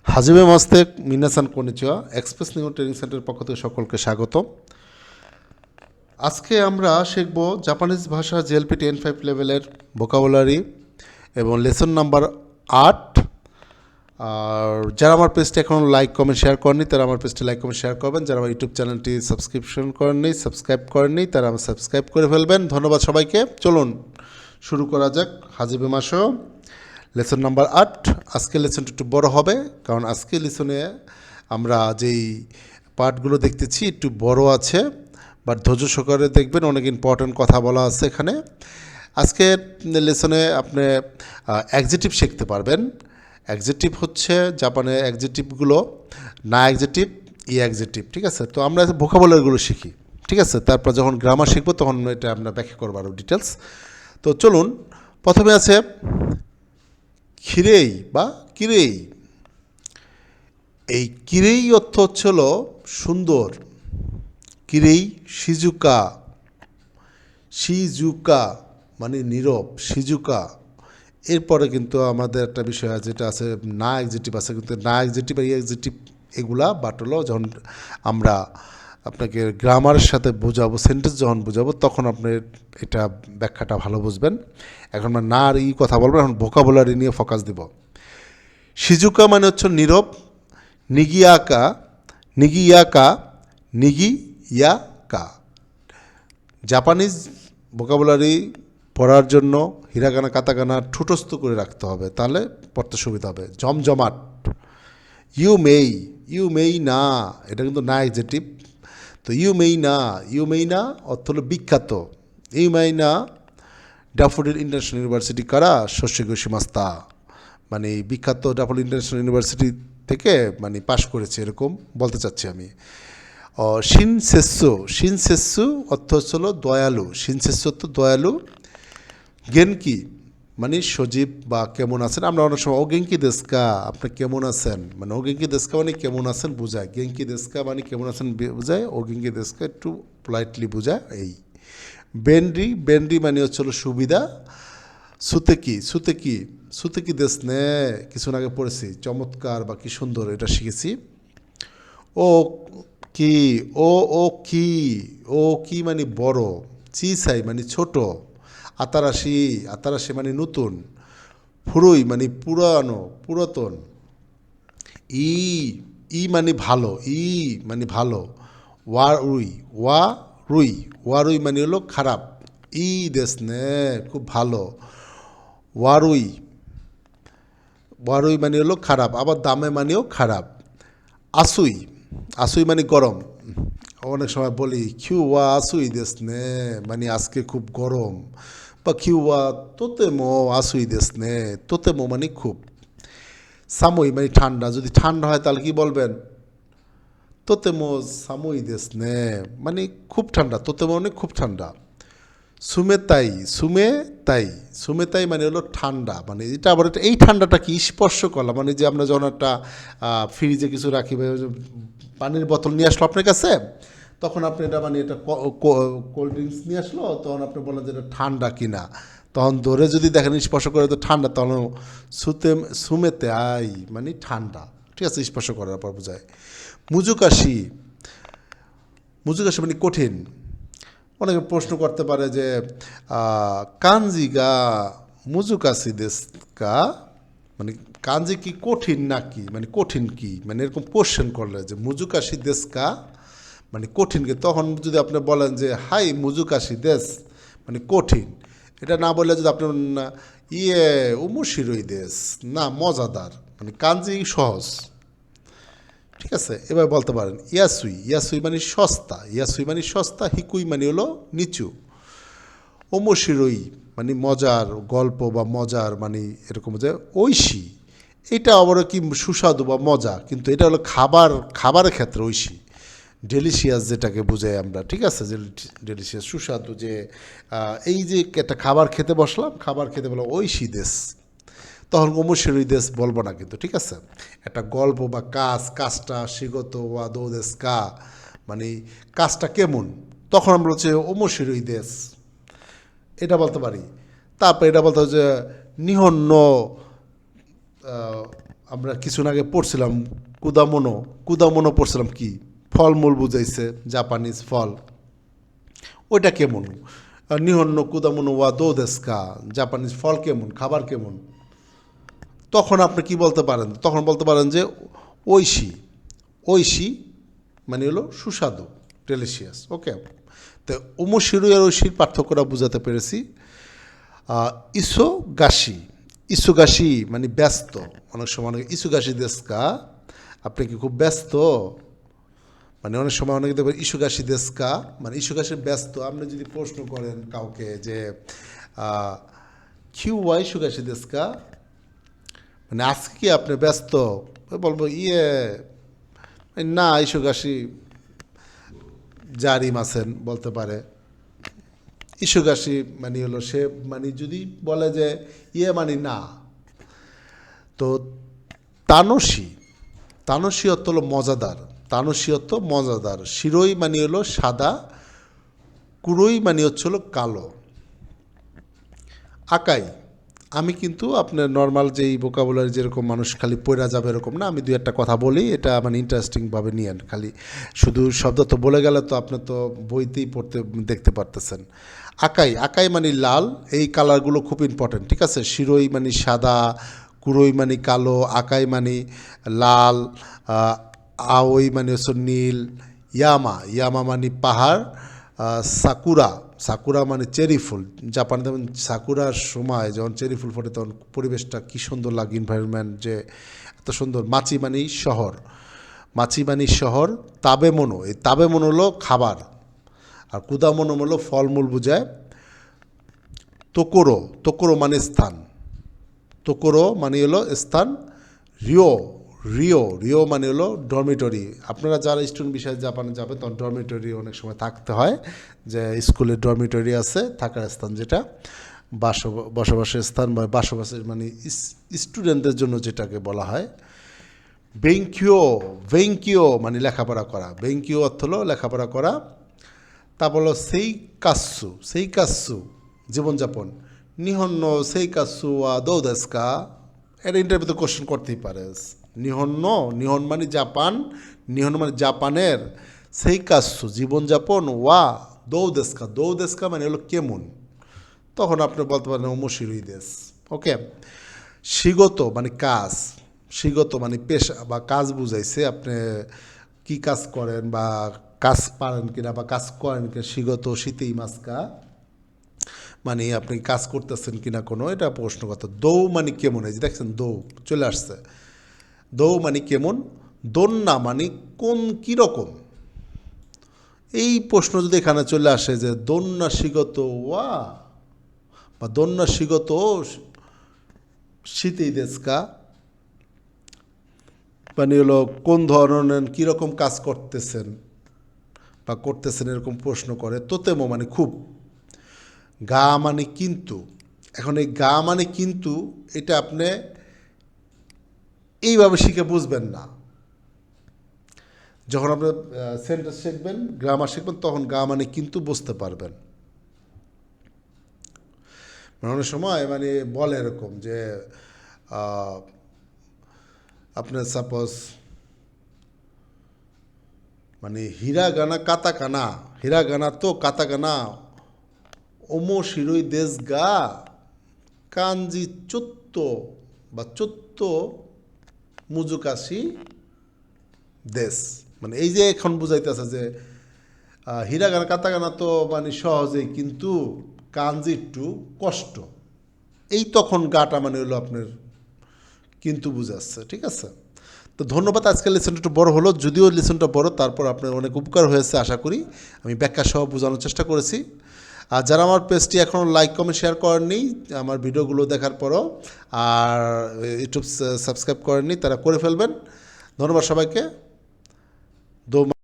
হাজিবে মাস্তেক মিনাসান কনিচিওয়া express new training সেন্টারের পক্ষ থেকে সকলকে স্বাগত। আজকে আমরা শিখব জাপানিজ ভাষা জেএলপি 10-5 লেভেলের ভোকাবুলারি এবং লেসন নাম্বার 8। আর যারা আমার পেজটি এখন লাইক কমেন্ট শেয়ার করেনি তারা আমার পেজটি লাইক কমেন্ট শেয়ার করবেন। যারা আমার ইউটিউব চ্যানেলটি সাবস্ক্রাইব করেননি তারা আমার সাবস্ক্রাইব করে ফেলবেন। ধন্যবাদ সবাইকে। চলুন শুরু করা যাক। হাজিবে মাসো লেসন নাম্বার 8। আজকে লেসনটা একটু বড় হবে, কারণ আজকে লেসনে আমরা যেই পার্টগুলো দেখতেছি একটু বড় আছে, বাট ধৈর্য সহকারে দেখবেন, অনেক ইম্পর্ট্যান্ট কথা বলা আছে এখানে। আজকে লেসনে আপনি অ্যাডজেক্টিভ শিখতে পারবেন। অ্যাডজেক্টিভ হচ্ছে জাপানের অ্যাডজেক্টিভগুলো না অ্যাডজেক্টিভ, ই অ্যাডজেক্টিভ, ঠিক আছে। তো আমরা ভোকাবুলারিগুলো শিখি, ঠিক আছে। তারপর যখন গ্রামার শিখবো তখন এটা আমরা ব্যাখ্যা করবো আরও ডিটেলস। তো চলুন, প্রথমে আছে খিরেই বা কিরেই। এই কিরেই অর্থ হচ্ছে হলো সুন্দর। কিরেই শিজুকা, শিজুকা মানে নীরব, শিজুকা। এরপরে কিন্তু আমাদের একটা বিষয় আছে, যেটা আছে না এক্সিটিভ আছে, কিন্তু না এক্সিটিভ আর এক্সিটিভ এগুলা বাট হলো যখন আমরা আপনাকে গ্রামারের সাথে বোঝাবো, সেন্টেন্স যখন বোঝাবো তখন আপনি এটা ব্যাখ্যাটা ভালো বুঝবেন। এখন আমরা না আর কথা বলবো, এখন ভোকাবুলারি নিয়ে ফোকাস দিব। শিজুকা মানে হচ্ছে নীরব। নিগিয়াকা, নিগিয়াকা, নিগিয়াকা। জাপানিজ ভোকাবুলারি পড়ার জন্য হিরাগানা কাতাকানা ঠুটস্থ করে রাখতে হবে, তাহলে পড়তে সুবিধা হবে। জমজমাট, ইউ মেই না, এটা কিন্তু না এক্সেটিভ। তো ইউ মেই না অর্থ হলো বিখ্যাত। ইউ মেই না ডাফোডিল ইন্টারন্যাশনাল ইউনিভার্সিটি কারা শস্যগোশী মাস্তা, মানে বিখ্যাত ডাফোডিল ইন্টারন্যাশনাল ইউনিভার্সিটি থেকে মানে পাশ করেছে, এরকম বলতে চাচ্ছি আমি। শিনসেসু অর্থ হচ্ছিল দয়ালু। শিনসেসু অর্থ দয়ালু। গেনকি মানে সজীব বা কেমন আছেন। আমরা অনেক সময় ওগেঙ্কি দেস্কা, আপনি কেমন আছেন, মানে ওগেঙ্কি দেস্কা মানে কেমন আছেন বোঝায়। গেঙ্কি দেস্কা মানে কেমন আছেন বোঝায়। ওগেঙ্কি দেস্কা একটু পোলাইটলি বোঝায়। এই বেন্ডি মানে হচ্ছিল সুবিধা। সুতেকি দেশ নে, কিছুদিন আগে পড়েছি, চমৎকার বা কি সুন্দর, এটা শিখেছি। ও কি, ও কি মানে বড়। চিসাই মানে ছোট। আতারাশি মানে নতুন। ফুরুই মানে পুরাতন। ই ই মানে ভালো, ওয়ারুই মানে হলো খারাপ। ই দেশ নে খুব ভালো। ওয়ারুই মানে হলো খারাপ, আবার দামে মানেও খারাপ। আসুই মানে গরম। অনেক সময় বলি কিউয়া আসুই দেশ নে, মানে আজকে খুব গরম। বা কিউয়া তোতেমো আসুই দেশ নে, তোতেমো মানে খুব। সাময়ী মানে ঠান্ডা, যদি ঠান্ডা হয় তাহলে কি বলবেন? তোতেমো সাময়ী দেশ নে, মানে খুব ঠান্ডা। তোতেমো মানে খুব ঠান্ডা। সুমেতাই মানে হলো ঠান্ডা, মানে এটা আবার এই ঠান্ডাটা কি স্পর্শ করলাম, মানে যে আমরা যখন একটা ফ্রিজে কিছু রাখি বা পানির বোতল নিয়ে আসলো আপনার কাছে, তখন আপনি এটা মানে এটা কোল্ড ড্রিঙ্কস নিয়ে আসলো, তখন আপনি বলেন যে এটা ঠান্ডা কিনা, তখন ধরে যদি দেখেন স্পর্শ করে তো ঠান্ডা, তখন সুমেতে আই মানে ঠান্ডা, ঠিক আছে, স্পর্শ করার পর বোঝায়। মুজুকাশি মানে কঠিন। অনেকে প্রশ্ন করতে পারে যে কাঞ্জিগা মুজুকাসি দেশকা, মানে কাঞ্জি কি কঠিন নাকি, মানে কঠিন কি, মানে এরকম কোশ্চেন করলে যে মুজুকাশি দেশকা মানে কঠিন কি, তখন যদি আপনি বলেন যে হাই মুজুকাশি দেশ মানে কঠিন, এটা না বললে যদি আপনি উমুশিরই দেশ না মজাদার, মানে কাঞ্জি সহজ, ঠিক আছে। এবার বলতে পারেন ইয়াসুই মানে সস্তা, হিকুই মানে হলো নিচু। ওমোশিরই মানে মজার গল্প বা মজার, মানে এরকম যে ঐশী, এটা আবার কি সুস্বাদু বা মজা, কিন্তু এটা হলো খাবারের ক্ষেত্রে ঐশী। ডেলিশিয়াস যেটাকে বোঝাই আমরা, ঠিক আছে, যে ডেলিশিয়াস সুস্বাদু, যে এই যে একটা খাবার খেতে বসলাম, খাবার খেতে বললাম ঐশী দেশ, তখন অমুশিরই দেশ বলবো না কিন্তু, ঠিক আছে। একটা গল্প বা কাজটা শিগত ওয়া দৌদেশ কা, মানে কাজটা কেমন, তখন আমরা হচ্ছে অমুশিরই দেশ, এটা বলতে পারি। তারপর এটা বলতে হবে যে নিহন্ন আমরা কিছুদিন আগে পড়ছিলাম কুদামোনো কুদামোনো পড়ছিলাম কি ফলমূল বুঝাইছে জাপানিজ ফল ওইটা কেমন নিহন্ন কুদামোনো ওয়া দো দেস্কা জাপানিজ ফল কেমন খাবার কেমন তখন আপনি কি বলতে পারেন তখন বলতে পারেন যে ঐশী ঐশী মানে হলো সুস্বাদু ডেলিশিয়াস ওকে তো ওমোশিরো আর ঐশীর পার্থক্যটা বুঝাতে পেরেছি ইসোগাশি ইসুগাশি মানে ব্যস্ত অনেক সময় অনেক ইসুগাশি দেশকা আপনি কি খুব ব্যস্ত মানে অনেক সময় অনেকে দেখবেন ইসুগাশি দেশকা মানে ইসুগাশি ব্যস্ত আপনি যদি প্রশ্ন করেন কাউকে যে কিউ ওয়াই ইসুগাশি দেশকা মানে আজকে কি আপনি ব্যস্ত বলবো না ইসুগাশি জারিম আছেন বলতে পারে ইসুগাশি মানে হলো সে মানে যদি বলে যে মানে না তো তানসি তানসি অর্থ হলো মজাদার তানসি অর্থ মজাদার শিরোই মানে হলো সাদা কুড়োই মানে হচ্ছে হলো কালো আকাই আমি কিন্তু আপনার নর্মাল যেই ভোকাবুলারি যেরকম মানুষ খালি পড়া যাবে এরকম না আমি দুই একটা কথা বলি এটা মানে ইন্টারেস্টিংভাবে নিয়েন খালি শুধু শব্দ তো বলে গেলে তো আপনি তো বইতেই পড়তে দেখতে পারতেছেন আকাই আকাই মানে লাল এই কালারগুলো খুব ইম্পর্টেন্ট ঠিক আছে শিরোই মানে সাদা কুড়োই মানে কালো আকাই মানে লাল আওই মানে হচ্ছে নীল ইয়ামা ইয়ামা মানে পাহাড় সাকুরা সাকুরা মানে চেরি ফুল জাপানে যেমন সাকুরার সময় যখন চেরি ফুল ফোটে তখন পরিবেশটা কী সুন্দর লাগে এনভায়রনমেন্ট যে এত সুন্দর মাচি মানে শহর মাচি মানে শহর তাবেমোনো এই তাবেমোনো হলো খাবার আর কুদামোনো হলো ফলমূল বোঝায় তোকোরো তোকোরো মানে স্থান তোকোরো মানে হলো স্থান রিও রিও রিও মানে হলো ডরমিটরি আপনারা যারা স্টুডেন্ট বিষয়ে জাপানে যাবেন তখন ডরমিটরি অনেক সময় থাকতে হয় যে স্কুলে ডরমিটরি আছে থাকার স্থান যেটা বসবাসের স্থান বা বসবাসের মানে স্টুডেন্টদের জন্য যেটাকে বলা হয় বেঙ্কিও বেঙ্কিও মানে লেখাপড়া করা বেঙ্কিও অর্থ হলো লেখাপড়া করা তারপর হলো সেই কাස්සু জীবনযাপন নিহন্ন সেই কাස්සু দৌ দেস্কা এটা ইন্টারভিউতে কোশ্চেন করতেই পারে নিহন মানে জাপান নিহন মানে জাপানের সেই কাස්සু জীবনযাপন দৌ দেস্কা মানে হলো কেমন তখন আপনি বলতে পারেন ওমোশিরোই দেশ ওকে শিগত মানে কাজ শিগত মানে পেশা বা কাজ বুঝাইছে আপনি কি কাজ করেন বা কাজ পারেন কিনা বা কাজ করেন কিনা শিগত শীতেই মাস্কা মানে আপনি কাজ করতেছেন কিনা কোনো এটা প্রশ্ন কথা দৌ মানে কেমন এই যে দেখছেন দৌ চলে আসছে দৌ মানে কেমন দন্যা মানে কোন কীরকম এই প্রশ্ন যদি এখানে চলে আসে যে দন্যা শিগত বা দন্যা শিগত শীতেই দেশকা মানে হলো কোন ধরনের কীরকম কাজ করতেছেন বা করতেছেন এরকম প্রশ্ন করে তোতেমো মানে খুব গা মানে কিন্তু এখন এই গা মানে কিন্তু এটা আপনি এইভাবে শিখে বুঝবেন না যখন আপনি সেন্টেন্স শিখবেন গ্রামার শিখবেন তখন গা মানে কিন্তু বুঝতে পারবেন মানে অনেক সময় মানে বলে এরকম যে আপনার সাপোজ মানে হিরাগানা কাতাকানা হিরাগানা তো কাতাকানা ওমোশিরোই দেশ গা কাঞ্জি চোত্ত বা চোত্ত মুজুকাশি দেশ মানে এই যে এখন বুঝাইতেছে যে হিরাগানা কাতাকানা তো মানে সহজেই কিন্তু কাঞ্জি একটু কষ্ট এই তখন গাটা মানে হলো আপনার কিন্তু বুঝাচ্ছে ঠিক আছে তো ধন্যবাদ আজকের লেসনটা একটু বড় হলো যদিও লেসনটা বড় তারপর আপনার অনেক উপকার হয়েছে আশা করি আমি ব্যাখ্যা সহ বোঝানোর চেষ্টা করেছি আর যারা আমার পেজটি এখনও লাইক কমেন্ট শেয়ার করেননি আমার ভিডিওগুলো দেখার পরও আর ইউটিউব সাবস্ক্রাইব করেননি তারা করে ফেলবেন ধন্যবাদ সবাইকে